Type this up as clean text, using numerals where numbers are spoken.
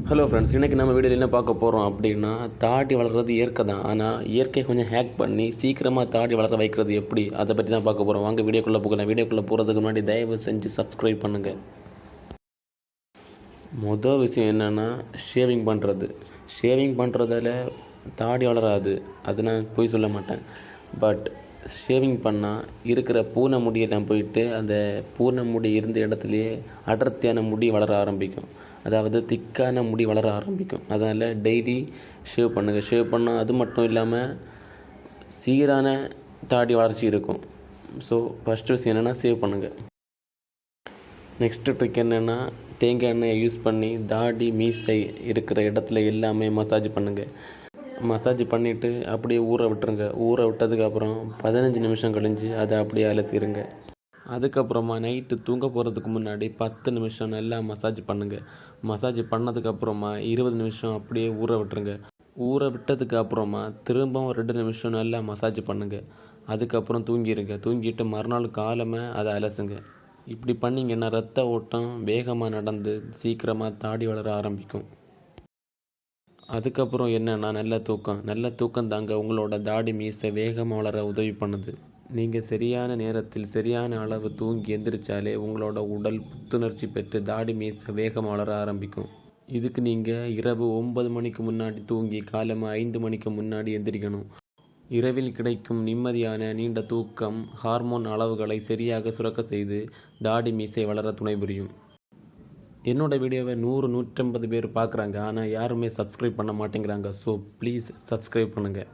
Hello friends, இன்றைக்கி நம்ம வீடியோவில் என்ன பார்க்க போகிறோம் அப்படின்னா, தாடி வளர்கிறது இயற்கை தான். ஆனால் இயற்கை கொஞ்சம் ஹேக் பண்ணி சீக்கிரமாக தாடி வளர வைக்கிறது எப்படி, அதை பற்றி தான் பார்க்க போகிறோம். வாங்க வீடியோக்குள்ளே போகலாம். வீடியோக்குள்ளே போகிறதுக்கு முன்னாடி தயவு செஞ்சு சப்ஸ்கிரைப் பண்ணுங்கள். மொதல் விஷயம் என்னென்னா, ஷேவிங் பண்ணுறது. ஷேவிங் பண்ணுறதால தாடி வளராது, அது நான் போய் சொல்ல மாட்டேன். பட் ஷேவிங் பண்ணால் இருக்கிற பூனை முடியெல்லாம் போயிட்டு அந்த பூனை முடி இருந்த இடத்துலையே அடர்த்தியான முடி வளர ஆரம்பிக்கும். அதாவது திக்கான முடி வளர ஆரம்பிக்கும். அதனால் டெய்லி ஷேவ் பண்ணுங்கள். ஷேவ் பண்ணால் அது மட்டும் இல்லாமல் சீரான தாடி வளர்ச்சி இருக்கும். ஸோ ஃபஸ்ட்டு விஷயம் என்னென்னா, சேவ் பண்ணுங்கள். நெக்ஸ்ட்டு ட்ரிக் என்னென்னா, தேங்காய் எண்ணெயை யூஸ் பண்ணி தாடி மீசை இருக்கிற இடத்துல எல்லாமே மசாஜ் பண்ணுங்கள். மசாஜ் பண்ணிவிட்டு அப்படியே ஊற விட்டுருங்க. ஊற விட்டதுக்கப்புறம் 15 நிமிஷம் கழிஞ்சு அதை அப்படியே அலசிடுங்க. அதுக்கப்புறமா நைட்டு தூங்க போகிறதுக்கு முன்னாடி 10 நிமிஷம் நல்லா மசாஜ் பண்ணுங்கள். மசாஜ் பண்ணதுக்கப்புறமா 20 நிமிஷம் அப்படியே ஊற விட்டுருங்க. ஊற விட்டதுக்கு அப்புறமா திரும்பவும் 2 நிமிஷம் நல்லா மசாஜ் பண்ணுங்கள். அதுக்கப்புறம் தூங்கிடுங்க. தூங்கிட்டு மறுநாள் காலமாக அதை அலசுங்க. இப்படி பண்ணிங்கன்னா ரத்த ஓட்டம் வேகமாக நடந்து சீக்கிரமாக தாடி வளர ஆரம்பிக்கும். அதுக்கப்புறம் என்னென்னா, நல்ல தூக்கம் தாங்க உங்களோட தாடி மீசை வேகமாக வளர உதவி பண்ணுது. நீங்கள் சரியான நேரத்தில் சரியான அளவு தூங்கி எந்திரிச்சாலே உங்களோட உடல் புத்துணர்ச்சி பெற்று தாடி மீசை வேகமாக வளர ஆரம்பிக்கும். இதுக்கு நீங்கள் இரவு 9 மணிக்கு முன்னாடி தூங்கி காலமாக 5 மணிக்கு முன்னாடி எந்திரிக்கணும். இரவில் கிடைக்கும் நிம்மதியான நீண்ட தூக்கம் ஹார்மோன் அளவுகளை சரியாக சுரக்க செய்து தாடி மீசை வளர துணை புரியும். என்னோடய வீடியோவை 100-150 பேர் பார்க்குறாங்க. ஆனால் யாருமே சப்ஸ்கிரைப் பண்ண மாட்டேங்கிறாங்க. ஸோ ப்ளீஸ் சப்ஸ்கிரைப் பண்ணுங்கள்.